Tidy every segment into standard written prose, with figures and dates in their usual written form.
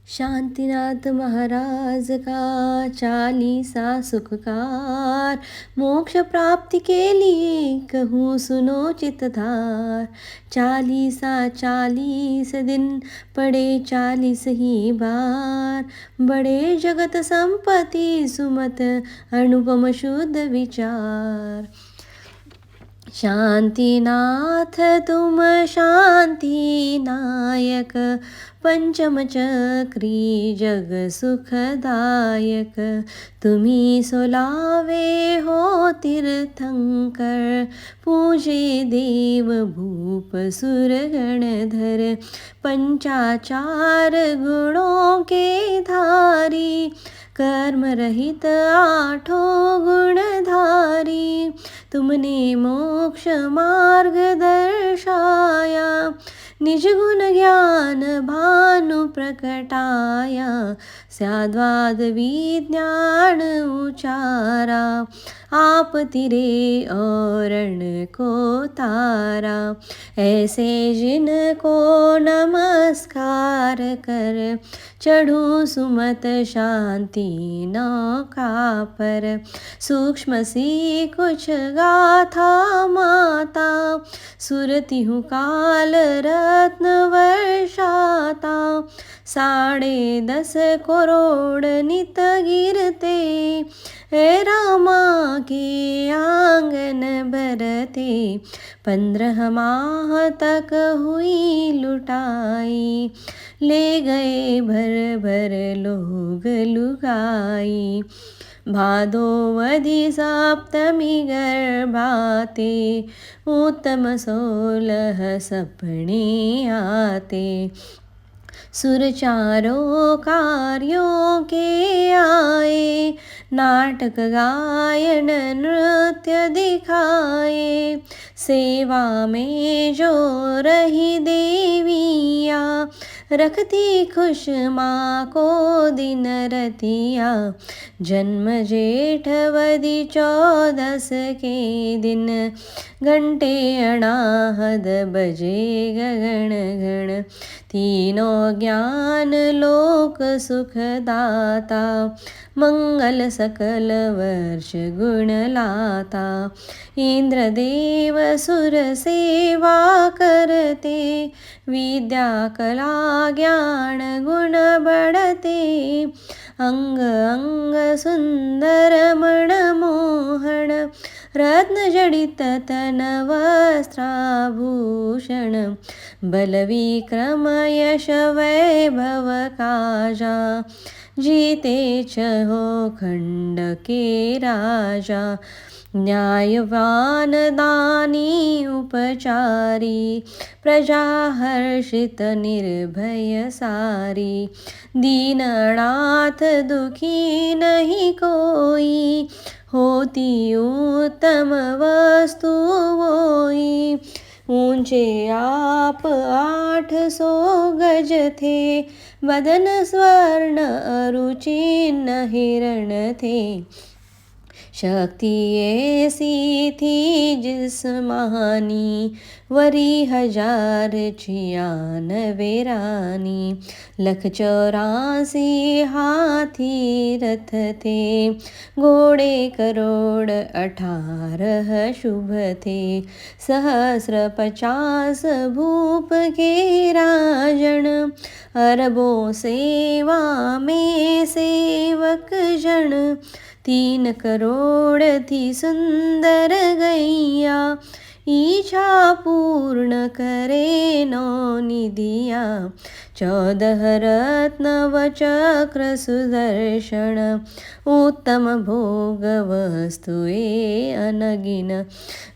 शांतिनाथ महाराज का चालीसा सुखकार, मोक्ष प्राप्ति के लिए कहूँ सुनो चित्तधार। चालीसा 40 दिन पढ़े 40 ही बार, बड़े जगत संपत्ति सुमत अनुपम शुद्ध विचार। शांतिनाथ तुम शांति नायक, पंचम चक्री जग सुखदायक। तुम्ही सोलावे हो तीर्थंकर, पूजे देव भूप सुर गणधर। पंचाचार गुणों के धारी, कर्म रहित 8 गुणधारी। तुमने मोक्ष मार्ग दर्शाया, निज गुण ज्ञान भानु प्रकटाया। स्याद्वाद विज्ञान उचारा, आप तिरे औरण को तारा। ऐसे जिनको नमस्कार कर, चढ़ूं सुमत शांति नौका पर। सूक्ष्म सी कुछ गाथा माता, सुरति हूँ काल रत्न वर्षाता। 10.5 करोड़ नित गिरते, हे रामा के आंगन भरते। 15 माह तक हुई लुटाई, ले गए भर भर लोग लुगाई। भादोवधि सप्तमी गर्भाते, उत्तम 16 सपने आते। सुर चारों कार्यों के आए, नाटक गायन नृत्य दिखाए। सेवा में जो रही देविया, रखती खुश माँ को दिन रतिया। जन्म जेठवदी 14 के दिन, घंटे अनाहद बजे गगन गण। तीनों ज्ञान लोक सुखदाता, मंगल सकल वर्ष गुण लाता। इंद्रदेव सुर सेवा करते, विद्या कला ज्ञान गुण बढ़ते। अंग अंग सुंदर मनमोहन, रत्न जडित तन वस्त्राभूषण। बल विक्रम यश वैभव काजा, जीते 6 खंड के राजा। न्यायवान दानी उपचारी, प्रजा हर्षित निर्भय सारी। दीन अनाथ दुखी नहीं कोई, होती उत्तम वस्तु वोई। ऊंचे आप 800 गज थे, बदन स्वर्ण अरुचिन्ह हिरण थे। शक्ति ऐसी थी जिस्मानी, वरी 1096 रानी। 184 हाथी रथ थे, घोड़े करोड़ 18 शुभ थे। 150 भूप के राजन, अरबों सेवा में सेवक जन। 3 करोड़ थी सुंदर गैया, इच्छा पूर्ण करे 9 निधिया। 14 रत्न व चक्र सुदर्शन, उत्तम भोग वस्तुएं अनगिन।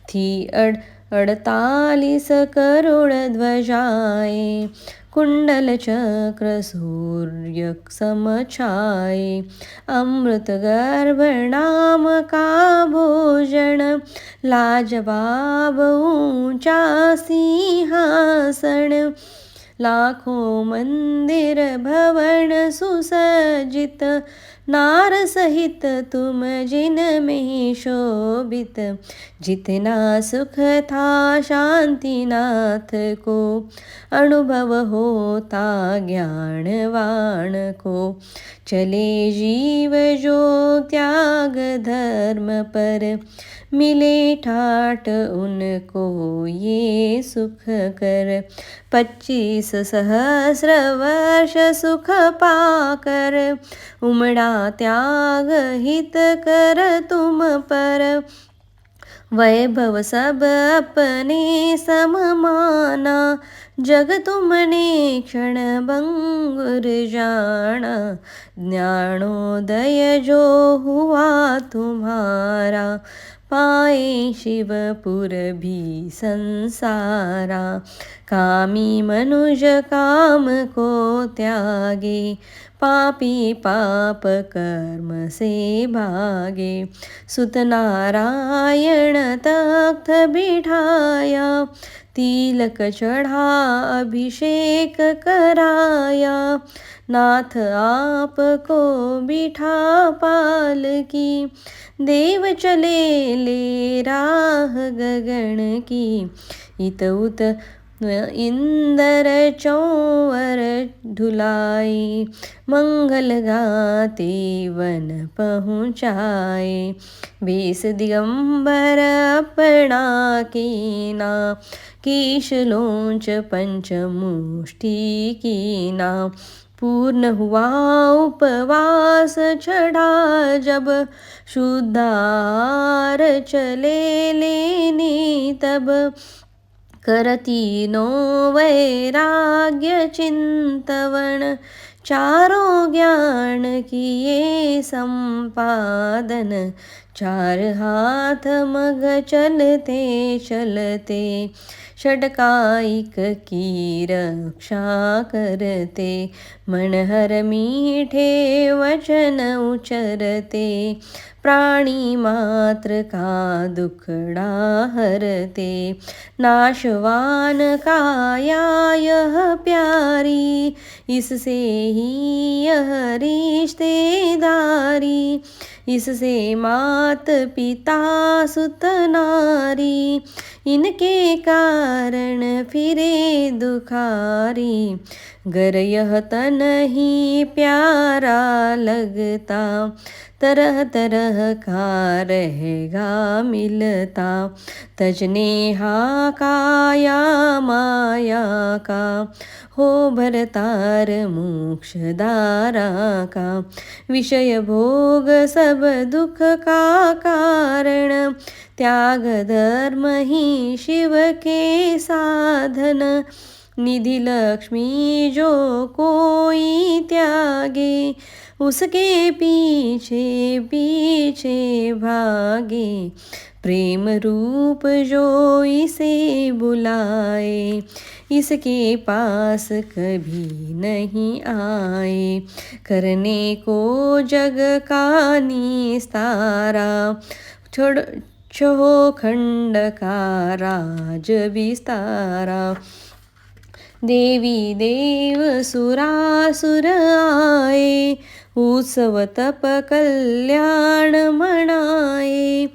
थी 48 करोड़ ध्वजाएं, कुंडल चक्र सूर्य समछाए। अमृत गर्भ नाम का भोजन, लाजवाब ऊंचा सिंहासन। लाखों मंदिर भवन सुसज्जित, नार सहित तुम जिन में शोभित, जितना सुख था शांतिनाथ को, अनुभव होता ज्ञानवान को। चले जीव जो त्याग धर्म पर, मिले ठाट उनको ये सुख कर। 25 सहस्र वर्ष सुख पाकर, उमड़ा त्याग हित कर तुम पर। वैभव सब अपने सम माना, जग तुमने क्षण भंगुर जाना। ज्ञानोदय जो हुआ तुम्हारा, पाए शिवपुर भी संसारा। कामी मनुज काम को त्यागे, पापी पाप कर्म से भागे। सुत नारायण तख्त बिठाया, तिलक चढ़ा अभिषेक कराया। नाथ आपको बिठा पालकी, देव चले ले राह गगन की। इत उत इंदर चौवर ढुलाए, मंगल गाते वन पहुँचाए। बेस दिगंबर अपना कीना, केश लोंच पंचमुष्टि कीना। पूर्ण हुआ उपवास चढ़ा जब, शुद्धार चले लेने तब। करतीनो वैराग्य चिंतवन, चारों ज्ञान किए संपादन। 4 हाथ मग चलते चलते, षडकाइक की रक्षा करते। मनहर मीठे वचन उचरते, प्राणी मात्र का दुखड़ा हरते। नाशवान काया यह प्यारी, इससे ही यह रिश्तेदारी। इससे मात पिता सुत नारी, इनके कारण फिरे दुखारी। गर यह तन ही प्यारा लगता, तरह तरह का रहेगा मिलता। तजने हा काया माया का, हो भरतार मोक्षदारा का। विषय भोग सब दुख का कारण, त्याग धर्म ही शिव के साधन। निधि लक्ष्मी जो कोई त्यागे, उसके पीछे पीछे भागे। प्रेम रूप जो इसे बुलाए, इसके पास कभी नहीं आए। करने को जग का निस्तारा, छोड़ चौखंड का राज विस्तारा। देवी देव सुरासुर आए, उत्सव तप कल्याण मनाए।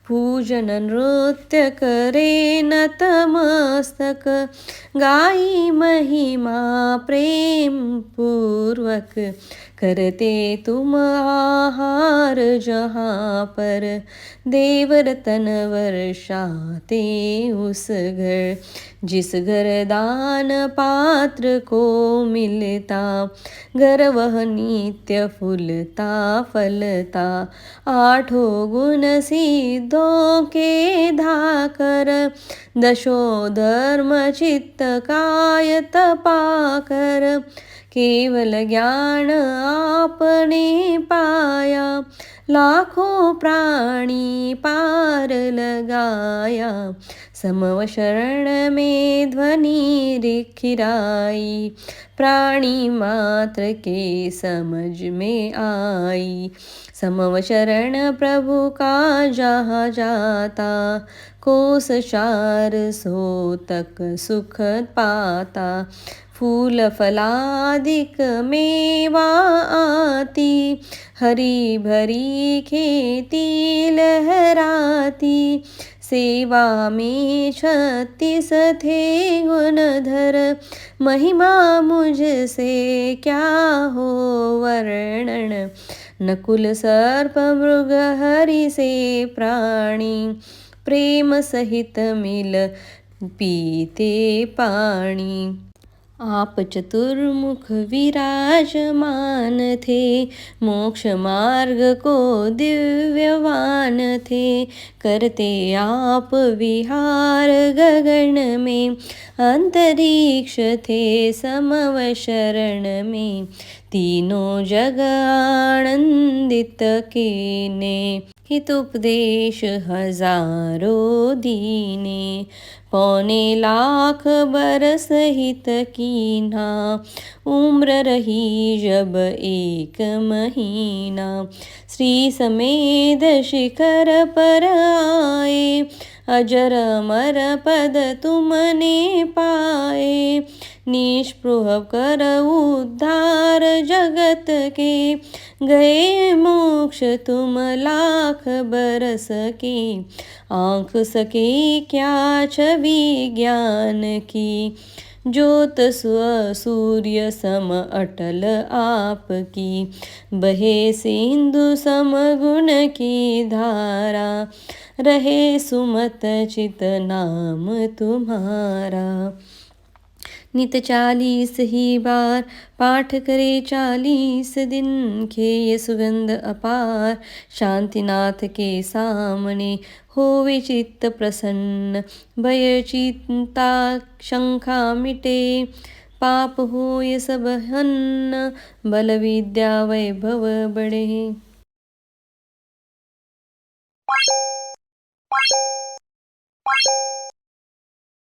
पूजन नृत्य करे नतमस्तक, गाई महिमा प्रेम पूर्वक। करते तुम आहार जहाँ पर, देव रतन वर्षाते उस घर। जिस घर दान पात्र को मिलता, घर वह नित्य फूलता फलता। 8 गुण सिद्धों के धाकर, 10 धर्म चित्त काय तपाकर। केवल ज्ञान आपने पाया, लाखों प्राणी पार लगाया। समव शरण में ध्वनि खिराई, प्राणी मात्र के समझ में आई। समव शरण प्रभु का जहाँ जाता, कोस चार सो तक सुख पाता। फूल फलादिक मेवा आती, हरी भरी खेती लहराती। सेवा में 36 थे गुणधर, महिमा मुझसे क्या हो वर्णन। नकुल सर्प मृग हरि से प्राणी, प्रेम सहित मिल पीते पानी। आप चतुर्मुख विराजमान थे, मोक्ष मार्ग को दिव्यवान थे। करते आप विहार गगन में, अंतरिक्ष थे समव शरण में। तीनों जग आनंदित कीने, हितोपदेश हजारों दीने। 1.25 बरस हित कीन्हा, उम्र रही जब 1 महीना। श्री समेध शिखर पर आए, अजर अमर पद तुमने पाए। निष्पृह कर उद्धार जगत के, गए मोक्ष तुम 1,00,000 बरस के। आँख सके क्या छवि ज्ञान की, ज्योत सूर्य सम अटल आपकी। बहे सिंधु सम गुण की धारा, रहे सुमत चित नाम तुम्हारा। नित 40 ही बार पाठ करे 40 दिन के, ये सुगंध अपार शांतिनाथ के सामने। होवे चित्त प्रसन्न, भय चिंता शंका मिटे। पाप होय सब हन्न, बल विद्या वैभव बढ़े।